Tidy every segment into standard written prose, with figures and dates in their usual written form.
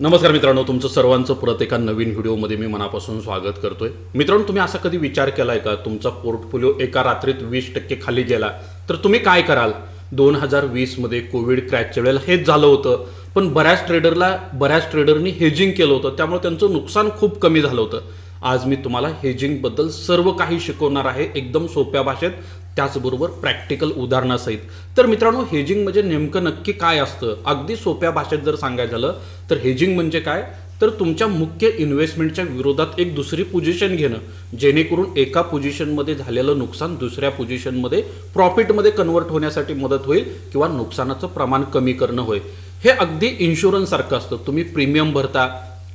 नमस्कार मित्रांनो, तुमचं सर्वांचं परत एका नवीन व्हिडिओमध्ये मी मनापासून स्वागत करतोय. मित्रांनो, तुम्ही असा कधी विचार केलाय का तुमचा पोर्टफोलिओ एका रात्रीत 20% खाली गेला तर तुम्ही काय कराल? 2020 मध्ये कोविड क्रॅशच्या वेळेला हेच झालं होतं, पण बऱ्याच ट्रेडरनी हेजिंग केलं होतं, त्यामुळे त्यांचं नुकसान खूप कमी झालं होतं. आज मी तुम्हाला हेजिंगबद्दल सर्व काही शिकवणार आहे, एकदम सोप्या भाषेत, त्याचबरोबर प्रॅक्टिकल उदाहरणासहित. तर मित्रांनो, हेजिंग म्हणजे नेमकं नक्की काय असतं? अगदी सोप्या भाषेत जर सांगायचं झालं तर हेजिंग म्हणजे काय, तर तुमच्या मुख्य इन्व्हेस्टमेंटच्या विरोधात एक दुसरी पोझिशन घेणं, जेणेकरून एका पोझिशनमध्ये झालेलं नुकसान दुसऱ्या पोझिशनमध्ये प्रॉफिटमध्ये कन्वर्ट होण्यासाठी मदत होईल किंवा नुकसानाचं प्रमाण कमी करणं होय. हे अगदी इन्शुरन्स सारखं असतं. तुम्ही प्रीमियम भरता,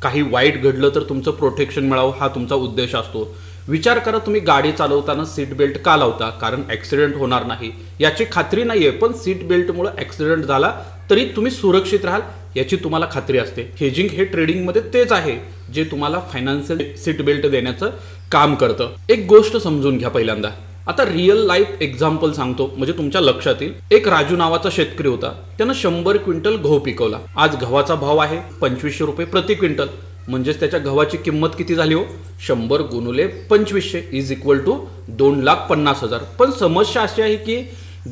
काही वाईट घडलं तर तुमचं प्रोटेक्शन मिळावं हा तुमचा उद्देश असतो. विचार करा, तुम्ही गाडी चालवताना सीट बेल्ट का लावता? कारण ॲक्सिडेंट होणार नाही याची खात्री नाही आहे, पण सीट बेल्टमुळे ॲक्सिडेंट झाला तरी तुम्ही सुरक्षित राहाल याची तुम्हाला खात्री असते. हेजिंग हे ट्रेडिंगमध्ये तेच आहे जे तुम्हाला फायनान्शियल सीट बेल्ट देण्याचं काम करतं. एक गोष्ट समजून घ्या पहिल्यांदा. आता रिअल लाईफ एक्झाम्पल सांगतो म्हणजे तुमच्या लक्षात येईल. एक राजू नावाचा शेतकरी होता, त्यानं 100 क्विंटल गहू पिकवला. आज गव्हाचा भाव आहे 2500 रुपये प्रति क्विंटल, म्हणजेच त्याच्या गव्हाची किंमत किती झाली हो? 100 गुणुले 2500 इज इक्वल टू 2,50,000. पण समस्या अशी आहे की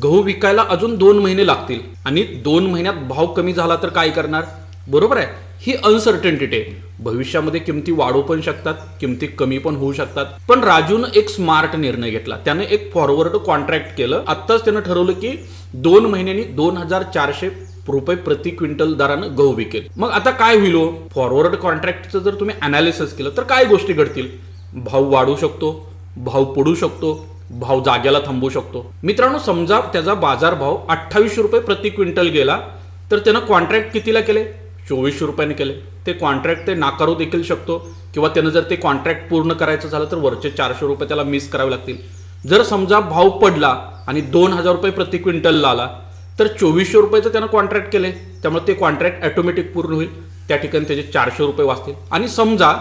गहू विकायला अजून 2 महिने लागतील आणि 2 महिन्यात भाव कमी झाला तर काय करणार? बरोबर आहे, ही अनसर्टनिटी आहे. भविष्यामध्ये किमती वाढू पण शकतात, किमती कमी पण होऊ शकतात. पण राजून एक स्मार्ट निर्णय घेतला. त्याने एक फॉरवर्ड कॉन्ट्रॅक्ट केलं. आत्ताच त्यानं ठरवलं की 2 महिन्यांनी 2,400 रुपये प्रति क्विंटल दरानं गहू विकेल. मग आता काय होईल? फॉरवर्ड कॉन्ट्रॅक्टचं जर तुम्ही अनालिसिस केलं तर काय गोष्टी घडतील? भाव वाढू शकतो, भाव पडू शकतो, भाव जाग्याला थांबू शकतो. मित्रांनो, समजा त्याचा बाजारभाव 2800 रुपये प्रति क्विंटल गेला तर त्यानं कॉन्ट्रॅक्ट कितीला केले? 2400 रुपयाने केले. ते कॉन्ट्रॅक्ट ते नाकारू देखील शकतो किंवा त्यानं जर ते कॉन्ट्रॅक्ट पूर्ण करायचं झालं तर वरचे 400 रुपये त्याला मिस करावे लागतील. जर समजा भाव पडला आणि 2,000 रुपये प्रति क्विंटलला आला तर 2400 रुपयाचं त्यानं कॉन्ट्रॅक्ट केले, त्यामुळे ते कॉन्ट्रॅक्ट ऑटोमॅटिक पूर्ण होईल. त्या ठिकाणी त्याचे 400 रुपये वाचतील. आणि समजा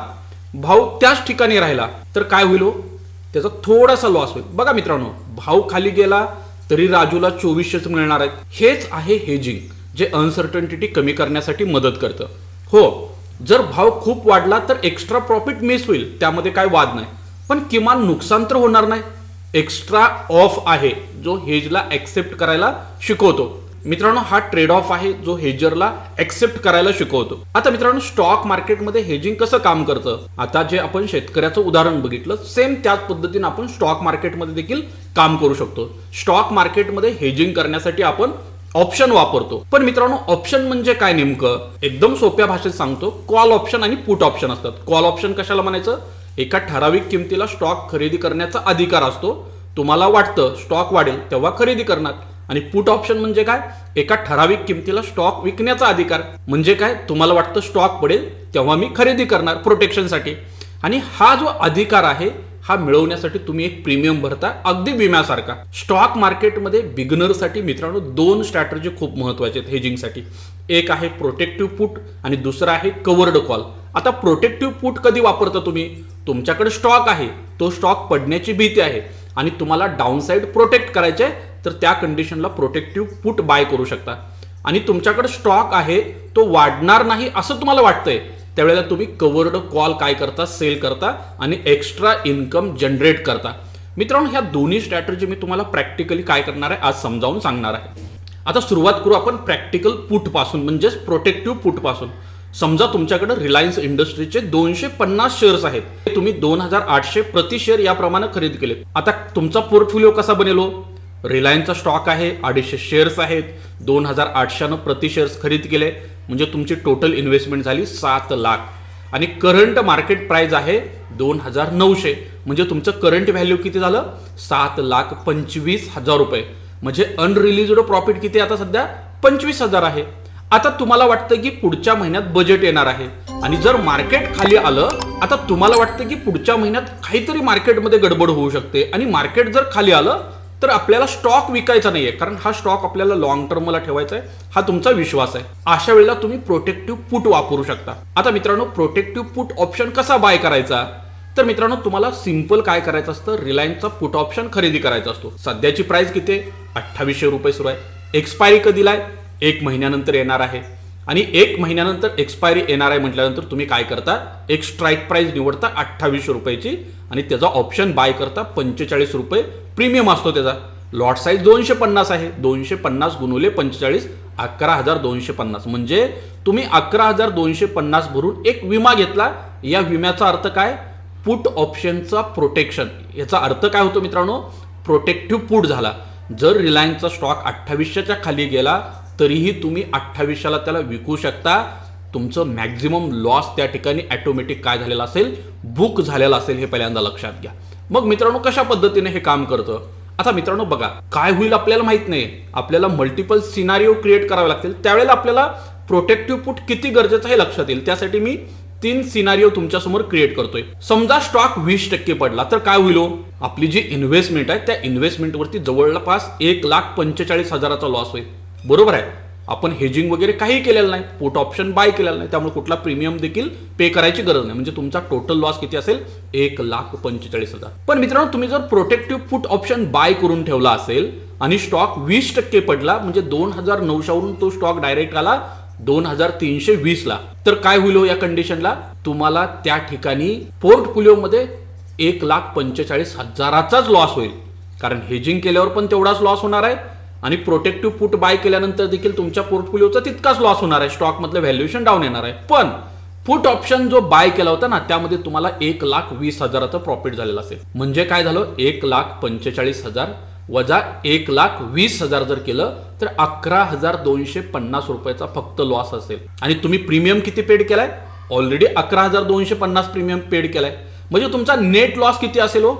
भाव त्याच ठिकाणी राहिला तर काय होईल? त्याचा थोडासा लॉस होईल. बघा मित्रांनो, भाव खाली गेला तरी राजूला 2400च मिळणार आहेत. हेच आहे हेजिंग, जे अनसर्टनिटी कमी करण्यासाठी मदत करतं. हो, जर भाव खूप वाढला तर एक्स्ट्रा प्रॉफिट मिस होईल, त्यामध्ये काय वाद नाही, पण किमान नुकसान तर होणार नाही. एक्स्ट्रा ऑफ आहे जो हेजला ऍक्सेप्ट करायला शिकवतो. मित्रांनो, हा ट्रेड ऑफ आहे जो हेजरला ऍक्सेप्ट करायला शिकवतो. आता मित्रांनो, स्टॉक मार्केटमध्ये हेजिंग कसं काम करतं? आता जे आपण शेतकऱ्याचं उदाहरण बघितलं, सेम त्याच पद्धतीने आपण स्टॉक मार्केटमध्ये देखील काम करू शकतो. स्टॉक मार्केटमध्ये हेजिंग करण्यासाठी आपण ऑप्शन वापरतो. पण मित्रांनो, ऑप्शन म्हणजे काय नेमकं? एकदम सोप्या भाषेत सांगतो. कॉल ऑप्शन आणि पुट ऑप्शन असतात. कॉल ऑप्शन कशाला म्हणायचं? एका ठराविक किमतीला स्टॉक खरेदी करण्याचा अधिकार असतो. तुम्हाला वाटतं स्टॉक वाढेल तेव्हा खरेदी करणार. आणि पुट ऑप्शन म्हणजे काय? एका ठराविक किमतीला स्टॉक विकण्याचा अधिकार. म्हणजे काय? तुम्हाला वाटतं स्टॉक पडेल तेव्हा मी खरेदी करणार प्रोटेक्शनसाठी. आणि हा जो अधिकार आहे हा मिळवण्यासाठी तुम्ही एक प्रीमियम भरता, अगदी विम्यासारखा. स्टॉक मार्केटमध्ये बिगनरसाठी मित्रांनो 2 स्ट्रॅटेजी खूप महत्वाचे आहेत हेजिंगसाठी. एक आहे प्रोटेक्टिव्ह पुट आणि दुसरा आहे कवर्ड कॉल. आता प्रोटेक्टिव्ह पुट कधी वापरता तुम्ही? तुमच्याकडे स्टॉक आहे, तो स्टॉक पडण्याची भीती आहे आणि तुम्हाला डाऊनसाइड प्रोटेक्ट करायचे आहे, तर त्या कंडिशनला प्रोटेक्टिव्ह पुट बाय करू शकता. आणि तुमच्याकडे स्टॉक आहे, तो वाढणार नाही असं तुम्हाला वाटतंय, त्यावेळेला तुम्ही कवर्ड कॉल काय करता? सेल करता आणि एक्स्ट्रा इन्कम जनरेट करता. मित्रांनो, ह्या दोन्ही स्ट्रॅटेजी मी तुम्हाला प्रॅक्टिकली काय करणार आहे आज समजावून सांगणार आहे. आता सुरुवात करू आपण प्रॅक्टिकल पुट पासून, म्हणजेच प्रोटेक्टिव्ह पुट पासून. समजा तुमच्याकडे रिलायन्स इंडस्ट्रीचे 250 शेअर्स आहेत. तुम्ही 2,800 प्रति शेअर याप्रमाणे खरेदी केले. आता तुमचा पोर्टफोलिओ कसा बनेल? रिलायन्सचा स्टॉक आहे, 250 शेअर्स आहेत, 2,800 प्रति शेअर्स खरेदी केले, म्हणजे तुमची टोटल इन्व्हेस्टमेंट झाली 7 लाख. आणि करंट मार्केट प्राइस आहे 2,900, म्हणजे तुमचं करंट व्हॅल्यू किती झालं? 7,25,000 रुपये. म्हणजे अनरिलीज्ड प्रॉफिट किती आता सध्या? 25,000 आहे. आता तुम्हाला वाटतं की पुढच्या महिन्यात बजेट येणार आहे आणि जर मार्केट खाली आलं, आता तुम्हाला वाटतं की पुढच्या महिन्यात काहीतरी मार्केटमध्ये गडबड होऊ शकते आणि मार्केट जर खाली आलं तर आपल्याला स्टॉक विकायचा नाहीये, कारण हा स्टॉक आपल्याला लॉंग टर्मला ठेवायचा आहे, हा तुमचा विश्वास आहे. अशा वेळेला तुम्ही प्रोटेक्टिव्ह पुट वापरू शकता. आता मित्रांनो, प्रोटेक्टिव्ह पुट ऑप्शन कसा बाय करायचा? तर मित्रांनो, तुम्हाला सिंपल काय करायचं असतं? रिलायन्सचा पुट ऑप्शन खरेदी करायचा असतो. सध्याची प्राइस किती आहे? 2800 रुपये सुरू आहे. एक्सपायरी कधीला आहे? 1 महिन्यानंतर येणार आहे. आणि 1 महिन्यानंतर एक्सपायरी येणार आहे म्हटल्यानंतर तुम्ही काय करता, एक स्ट्राईक प्राइस निवडता 2800 रुपयाची आणि त्याचा ऑप्शन बाय करता 45 रुपये प्रीमियम असतो त्याचा. लॉट साईज 250 आहे. 250 गुणुले 45 11,250 म्हणजे तुम्ही 11,250 भरून एक विमा घेतला. या विम्याचा अर्थ काय, पुट ऑप्शनचा प्रोटेक्शन. याचा अर्थ काय होतो मित्रांनो, प्रोटेक्टिव्ह पुट झाला. जर रिलायन्सचा स्टॉक 2800च्या खाली गेला तरीही तुम्ही 2800ला त्याला विकू शकता. तुमचं मॅक्झिमम लॉस त्या ठिकाणी ऑटोमॅटिक काय झालेला असेल, बुक झालेला असेल. हे पहिल्यांदा लक्षात घ्या. मग मित्रांनो कशा पद्धतीने हे काम करतं. आता मित्रांनो बघा, काय होईल आपल्याला माहित नाही. आपल्याला मल्टिपल सिनारिओ क्रिएट करावे लागतील. त्यावेळेला आपल्याला प्रोटेक्टिव्ह पुट किती गरजेचं आहे लक्षात येईल. त्यासाठी मी 3 सिनारिओ तुमच्यासमोर क्रिएट करतोय. समजा स्टॉक 20% पडला तर काय होईल, आपली जी इन्व्हेस्टमेंट आहे त्या इन्व्हेस्टमेंटवरती जवळपास 1,45,000चा लॉस होईल. बरोबर आहे. आपण हेजिंग वगैरे काही केलेलं नाही, पुट ऑप्शन बाय केलेलं नाही, त्यामुळे कुठला प्रीमियम देखील पे करायची गरज नाही. म्हणजे तुमचा टोटल लॉस किती असेल, 1,45,000. पण मित्रांनो तुम्ही जर प्रोटेक्टिव्ह पुट ऑप्शन बाय करून ठेवला असेल आणि स्टॉक 20% पडला, म्हणजे 2,900 वरून तो स्टॉक डायरेक्ट आला 2,320ला, तर काय होईल या कंडिशनला, तुम्हाला त्या ठिकाणी पोर्टफोलिओमध्ये 1,45,000चाच लॉस होईल. कारण हेजिंग केल्यावर पण तेवढाच लॉस होणार आहे आणि प्रोटेक्टिव्ह पुट बाय केल्यानंतर देखील तुमच्या पोर्टफोलिओचा तितकाच लॉस होणार आहे. स्टॉक मधलं व्हॅल्युएशन डाऊन येणार आहे. पण पुट ऑप्शन जो बाय केला होता ना, त्यामध्ये तुम्हाला 1,20,000चं प्रॉफिट झालेलं असेल. म्हणजे काय झालं, 1,45,000 वजा 1,20,000 जर केलं तर 11,250 रुपयाचा फक्त लॉस असेल. आणि तुम्ही प्रीमियम किती पेड केलाय, ऑलरेडी 11,250 प्रीमियम पेड केलाय. म्हणजे तुमचा नेट लॉस किती असेल हो,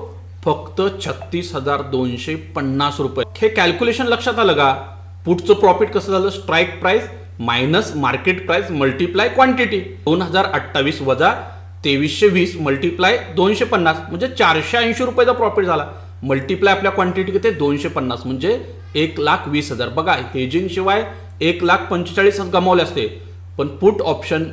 फक्त 36,250 रुपये. हे कॅल्क्युलेशन लक्षात आलं का. पुटचं प्रॉफिट कसं झालं, strike price minus market price multiply quantity. 2028 वजा 2320 मल्टिप्लाय 250 म्हणजे 480 रुपयाचा प्रॉफिट झाला. मल्टिप्लाय आपल्या क्वांटिटी किती 250 म्हणजे 1,20,000. बघा, हेजिंग शिवाय 1,45,000 गमावले असते. पण पुट ऑप्शन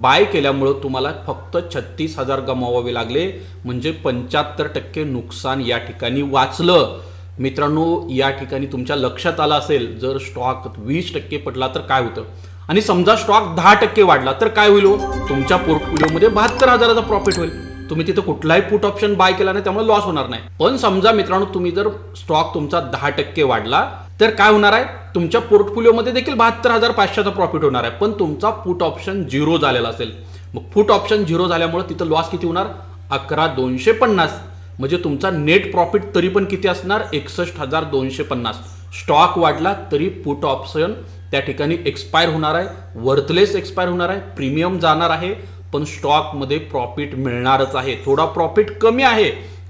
बाय केल्यामुळं तुम्हाला फक्त 36,000 गमावावे लागले. म्हणजे 75% नुकसान या ठिकाणी वाचलं. मित्रांनो या ठिकाणी तुमच्या लक्षात आलं असेल, जर स्टॉक 20% पडला तर काय होतं आणि समजा स्टॉक 10% वाढला तर काय होईल, तुमच्या पोर्टफोलिओमध्ये 72,000चा प्रॉफिट होईल. तुम्ही तिथे कुठलाही पुट ऑप्शन बाय केला नाही, त्यामुळे लॉस होणार नाही. पण समजा मित्रांनो तुम्ही जर स्टॉक तुमचा 10% वाढला तर काय होणार आहे, तुमच्या पोर्टफोलिओमध्ये देखील 72,500चा प्रॉफिट होणार आहे. पण तुमचा पुट ऑप्शन 0 झालेला असेल. मग पुट ऑप्शन 0 झाल्यामुळे तिथं लॉस किती होणार, 11,250. म्हणजे तुमचा नेट प्रॉफिट तरी पण किती असणार, 61,250. स्टॉक वाढला तरी पुट ऑप्शन त्या ठिकाणी एक्सपायर होणार आहे, वर्थलेस एक्सपायर होणार आहे, प्रीमियम जाणार आहे. पण स्टॉकमध्ये प्रॉफिट मिळणारच आहे. थोडा प्रॉफिट कमी आहे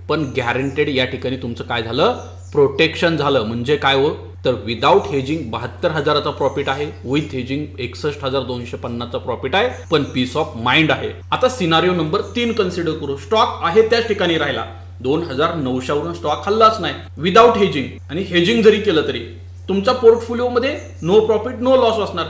पण गॅरंटेड या ठिकाणी तुमचं काय झालं, प्रोटेक्शन झालं. म्हणजे काय हो, तर विदाउट हेजिंग 72,000चा प्रॉफिट आहे, विथ हेजिंग 61,250चा प्रॉफिट आहे, पण पीस ऑफ माइंड आहे. आता सिनारिओ नंबर 3 कन्सिडर करू. स्टॉक आहे त्याच ठिकाणी राहिला, 2,900 वरून स्टॉक हल्लाच नाही विदाउट हेजिंग. आणि हेजिंग जरी केलं तरी तुमच्या पोर्टफोलिओमध्ये नो प्रॉफिट नो लॉस असणार.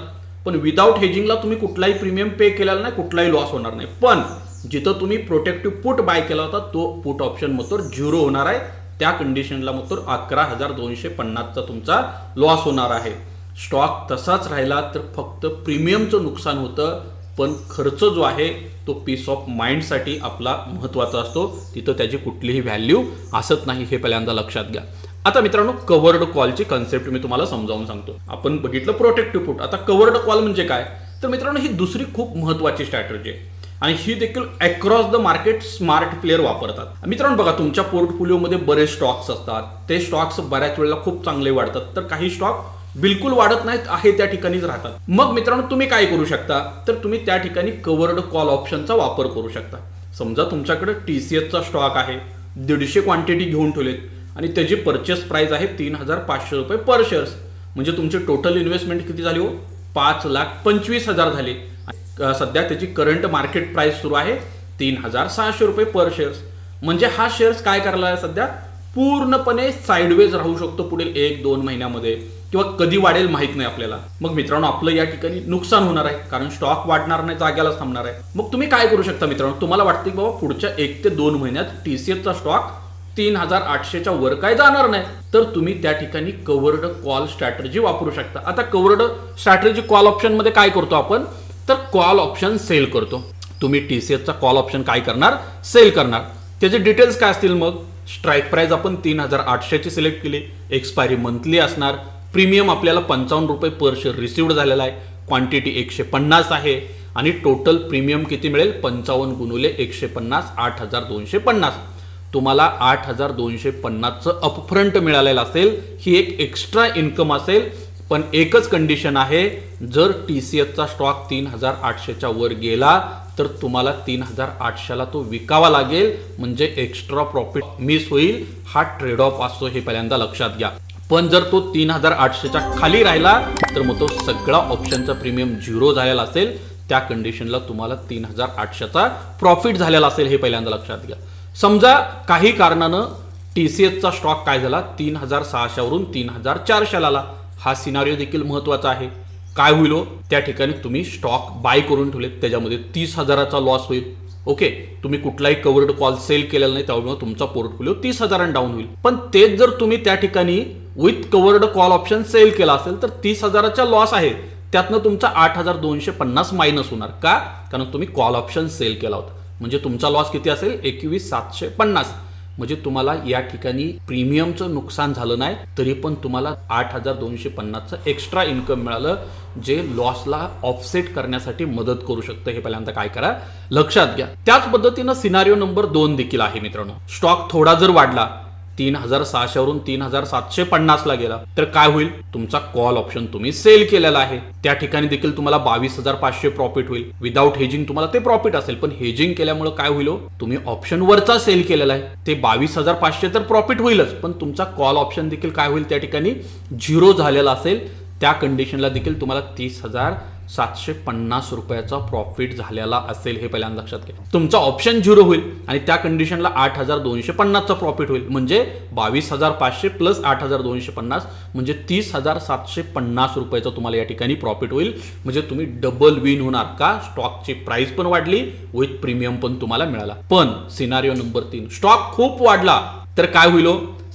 पण विदाउट हेजिंगला तुम्ही कुठलाही प्रीमियम पे केलेला नाही, कुठलाही लॉस होणार नाही. पण जिथं तुम्ही प्रोटेक्टिव्ह पुट बाय केला होता तो पुट ऑप्शन मग 0 होणार आहे. त्या कंडिशनला मग 11,250चा तुमचा लॉस होणार आहे. स्टॉक तसाच राहिला तर फक्त प्रीमियमचं नुकसान होतं, पण खर्च जो आहे तो पीस ऑफ माइंडसाठी आपला महत्त्वाचा असतो. तिथं त्याची कुठलीही व्हॅल्यू असत नाही, हे पहिल्यांदा लक्षात घ्या. आता मित्रांनो कव्हर्ड कॉलची कन्सेप्ट मी तुम्हाला समजावून सांगतो. आपण बघितलं प्रोटेक्टिव्ह पुट. आता कव्हर्ड कॉल म्हणजे काय, तर मित्रांनो ही दुसरी खूप महत्त्वाची स्ट्रॅटेजी आहे आणि ही देखील across the market smart player वापरतात. मित्रांनो बघा, तुमच्या पोर्टफोलिओमध्ये बरेच स्टॉक्स असतात. ते स्टॉक्स बऱ्याच वेळेला खूप चांगले वाढतात, तर काही स्टॉक बिलकुल वाढत नाहीत, आहे त्या ठिकाणीच राहतात. मग मित्रांनो तुम्ही काय करू शकता, तर तुम्ही त्या ठिकाणी कव्हर्ड कॉल ऑप्शनचा वापर करू शकता. समजा तुमच्याकडे TCSचा स्टॉक आहे, 150 क्वांटिटी घेऊन ठेवलेत आणि त्याची परचेस प्राइस आहे 3,500 रुपये पर शेअर्स. म्हणजे तुमची टोटल इन्व्हेस्टमेंट किती झाली हो, 5,25,000 झाली. सध्या त्याची करंट मार्केट प्राइस सुरू आहे 3,600 रुपये पर शेअर्स. म्हणजे हा शेअर्स काय करायला आहे, सध्या पूर्णपणे साइडवेज राहू शकतो पुढील 1-2 महिन्यामध्ये, किंवा कधी वाढेल माहित नाही आपल्याला. मग मित्रांनो आपलं या ठिकाणी नुकसान होणार आहे, कारण स्टॉक वाढणार नाही, जाग्यालाच थांबणार आहे. मग तुम्ही काय करू शकता मित्रांनो, तुम्हाला वाटतं की बाबा पुढच्या 1 ते 2 महिन्यात TCSचा स्टॉक 3,800च्या वर काय जाणार नाही, तर तुम्ही त्या ठिकाणी कव्हर्ड कॉल स्ट्रॅटेजी वापरू शकता. आता कव्हर्ड स्ट्रॅटेजी कॉल ऑप्शन मध्ये काय करतो आपण, तर कॉल ऑप्शन सेल करतो. तुम्ही TCSचा कॉल ऑप्शन काय करणार, सेल करणार. त्याचे डिटेल्स काय असतील, मग स्ट्राईक प्राइस आपण 3,800ची सिलेक्ट केली, एक्सपायरी मंथली असणार, प्रीमियम आपल्याला 55 रुपये पर शेअर रिसिव्ड झालेला आहे, क्वांटिटी 150 आहे आणि टोटल प्रीमियम किती मिळेल, 55 गुणुले 150 8,250. तुम्हाला 8,250चं अपफ्रंट मिळालेलं असेल, ही एक एक्स्ट्रा इन्कम असेल. पण एकच कंडिशन आहे, जर TCSचा स्टॉक 3,800च्या वर गेला तर तुम्हाला 3,800ला तो विकावा लागेल, म्हणजे एक्स्ट्रा प्रॉफिट मिस होईल. हा ट्रेड ऑफ असतो, हे पहिल्यांदा लक्षात घ्या. पण जर तो 3,800च्या खाली राहिला तर मग तो सगळा ऑप्शनचा प्रीमियम 0 झालेला असेल, त्या कंडिशनला तुम्हाला 3,800चा प्रॉफिट झालेला असेल, हे पहिल्यांदा लक्षात घ्या. समजा काही कारणानं TCSचा स्टॉक काय झाला, 3,600 वरून 3,400 आला. हा सिनारिओ देखील महत्वाचा आहे. काय होईल, त्या ठिकाणी तुम्ही स्टॉक बाय करून ठेवले, त्याच्यामध्ये 30,000चा लॉस होईल. ओके, तुम्ही कुठलाही कव्हर्ड कॉल सेल केलेला नाही, त्यामुळे तुमचा पोर्टफोलिओ 30,000 डाऊन होईल. पण तेच जर तुम्ही त्या ठिकाणी with covered call option sell केला असेल तर 30,000चा लॉस आहे, त्यातनं तुमचा 8,250 मायनस होणार. का, कारण तुम्ही कॉल ऑप्शन सेल केला होता. म्हणजे तुमचा लॉस किती असेल, 21,750. म्हणजे तुम्हाला या ठिकाणी प्रीमियमचं नुकसान झालं नाही, तरी पण तुम्हाला 8,250चं एक्स्ट्रा इन्कम मिळालं, जे लॉसला ऑफसेट करण्यासाठी मदत करू शकतं. हे पहिल्यांदा काय करा, लक्षात घ्या. त्याच पद्धतीनं सिनारिओ नंबर 2 देखील आहे मित्रांनो. स्टॉक थोडा जर वाढला, 3,600 वरून 3,750ला गेला, तर काय होईल, तुमचा कॉल ऑप्शन तुम्ही सेल केलेला आहे, त्या ठिकाणी देखील तुम्हाला 22,500 प्रॉफिट होईल. विदाऊट हेजिंग तुम्हाला ते प्रॉफिट असेल, पण हेजिंग केल्यामुळे काय होईल, तुम्ही ऑप्शन वरचा सेल केलेला आहे, ते 22,500 तर प्रॉफिट होईलच, पण तुमचा कॉल ऑप्शन देखील काय होईल, त्या ठिकाणी 0 झालेला असेल. त्या कंडिशनला देखील तुम्हाला 30,750 रुपयाचा प्रॉफिट झालेला असेल, हे पहिल्यांदा लक्षात घ्या. तुमचा ऑप्शन 0 होईल आणि त्या कंडिशनला 8,250चा प्रॉफिट होईल, म्हणजे 22,500 प्लस 8,250 म्हणजे 30,750 रुपयाचा तुम्हाला या ठिकाणी प्रॉफिट होईल. म्हणजे तुम्ही डबल विन होणार. का, स्टॉकची प्राइस पण वाढली, विथ प्रीमियम पण तुम्हाला मिळाला. पण सिनारिओ नंबर 3, स्टॉक खूप वाढला तर काय होईल,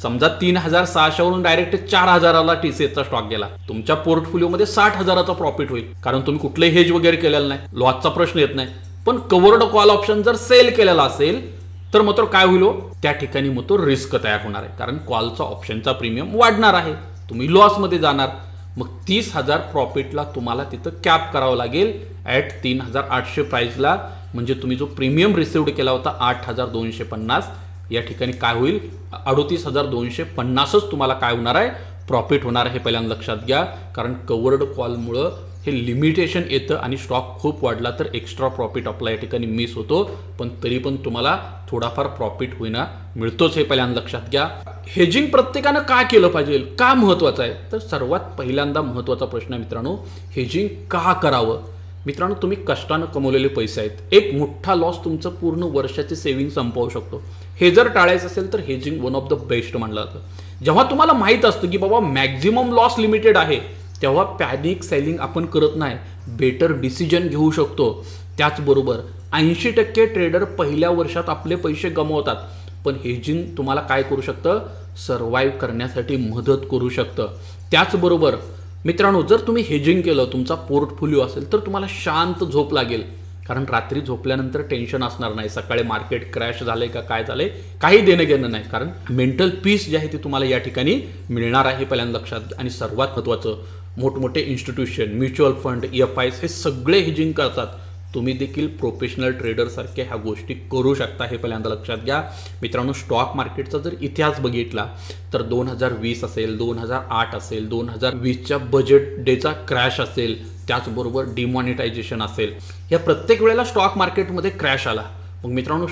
समजा 3,600 वरून डायरेक्ट 4,000ला TCSचा स्टॉक गेला, तुमच्या पोर्टफोलिओमध्ये 60,000चा प्रॉफिट होईल, कारण तुम्ही कुठले हेज वगैरे केलेलं नाही, लॉसचा प्रश्न येत नाही. पण कव्हर्ड कॉल ऑप्शन जर सेल केलेला असेल तर मग तो काय होईल, त्या ठिकाणी मग तो रिस्क तयार होणार आहे, कारण कॉलचा ऑप्शनचा प्रीमियम वाढणार आहे, तुम्ही लॉसमध्ये जाणार. मग 30,000 प्रॉफिटला तुम्हाला तिथं कॅप करावं लागेल ॲट 3,800 प्राइसला. म्हणजे तुम्ही जो प्रीमियम रिसिव्ड केला होता 8,250, या ठिकाणी काय होईल, 38,250च तुम्हाला काय होणार आहे, प्रॉफिट होणार आहे. पहिल्यांदा लक्षात घ्या, कारण कव्हर्ड कॉलमुळं हे लिमिटेशन येतं आणि स्टॉक खूप वाढला तर एक्स्ट्रा प्रॉफिट आपला या ठिकाणी मिस होतो, पण तरी पण तुम्हाला थोडाफार प्रॉफिट होईना मिळतोच, हे पहिल्यांदा लक्षात घ्या. हेजिंग प्रत्येकानं का केलं पाहिजे, का महत्वाचं आहे, तर सर्वात पहिल्यांदा महत्वाचा प्रश्न मित्रांनो, हेजिंग का करावं. मित्रांनो, तुम्ही कष्टानं कमवलेले पैसे आहेत, एक मोठा लॉस तुमचं पूर्ण वर्षाचे सेव्हिंग संपवू शकतो. हे जर टाळायचं असेल तर hedging one of the best मानलं जातं. जेव्हा तुम्हाला माहित असतं की बाबा मॅक्झिमम लॉस लिमिटेड आहे, तेव्हा पॅनिक सेलिंग आपण करत नाही, बेटर डिसिजन घेऊ शकतो. त्याचबरोबर 80% ट्रेडर पहिल्या वर्षात आपले पैसे गमावतात, पण हेजिंग तुम्हाला काय करू शकतं, सर्व्हाइव्ह करण्यासाठी मदत करू शकतं. त्याचबरोबर मित्रांनो, जर तुम्ही हेजिंग केलं, तुमचा पोर्टफोलिओ असेल, तर तुम्हाला शांत झोप लागेल, कारण रात्री झोपल्यानंतर टेन्शन असणार नाही, सकाळी मार्केट क्रॅश झालंय का काय झालंय काही देणं घेणं नाही, कारण मेंटल पीस जे आहे ते तुम्हाला या ठिकाणी मिळणार आहे, पहिल्यांदा लक्षात. आणि सर्वात महत्त्वाचं, मोठमोठे इन्स्टिट्यूशन, म्युच्युअल फंड, EFIs हे सगळे हेजिंग करतात. तुम्ही देखील प्रोफेशनल ट्रेडर सारखे ह्या गोष्टी करू शकता, हे पहिल्यांदा लक्षात घ्या. मित्रांनो, स्टॉक मार्केटचा जर इतिहास बघितला तर 2020 असेल, 2008 असेल, 2020च्या बजेट डेचा क्रॅश असेल, त्याचबरोबर डिमॉनिटायझेशन असेल, या प्रत्येक वेळेला स्टॉक मार्केटमध्ये क्रॅश आला. मग मित्रांनो,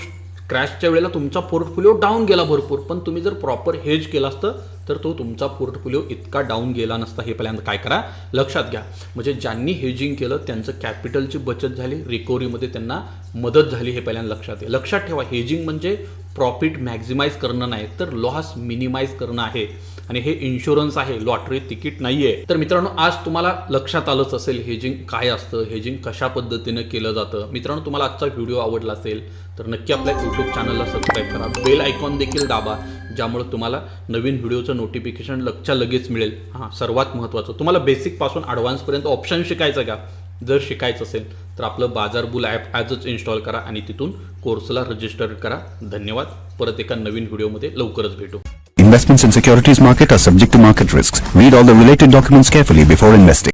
क्रॅशच्या वेळेला तुमचा पोर्टफोलिओ डाऊन गेला भरपूर, पण तुम्ही जर प्रॉपर हेज केला असतं तर तो तुमचा पोर्टफोलिओ इतका डाऊन गेला नसता. हे पहिल्यांदा काय करा, लक्षात घ्या. म्हणजे ज्यांनी हेजिंग केलं त्यांचं कॅपिटलची बचत झाली, रिकव्हरीमध्ये त्यांना मदत झाली, हे पहिल्यांदा लक्षात घ्या. लक्षात ठेवा, हेजिंग म्हणजे प्रॉफिट मॅक्झिमाइज करणं नाही, तर लॉस मिनिमाइज करणं आहे. आणि हे इन्शुरन्स आहे, लॉटरी तिकीट नाही आहे. तर मित्रांनो, आज तुम्हाला लक्षात आलंच असेल हेजिंग काय असतं, हेजिंग कशा पद्धतीनं केलं जातं. मित्रांनो, तुम्हाला आजचा व्हिडिओ आवडला असेल तर नक्की आपल्या यूट्यूब चॅनलला सबस्क्राईब करा, बेल आयकॉन देखील दाबा, ज्यामुळे तुम्हाला नवीन व्हिडिओचं नोटिफिकेशन लगेच मिळेल. हां, सर्वात महत्त्वाचं, तुम्हाला बेसिकपासून ॲडव्हान्सपर्यंत ऑप्शन शिकायचं का? जर शिकायचं असेल तर आपलं बाजार बुल ॲप आजच इन्स्टॉल करा आणि तिथून कोर्सला रजिस्टर करा. धन्यवाद. परत एका नवीन व्हिडिओमध्ये लवकरच भेटू. Investments in securities market are subject to market risks. Read all the related documents carefully before investing.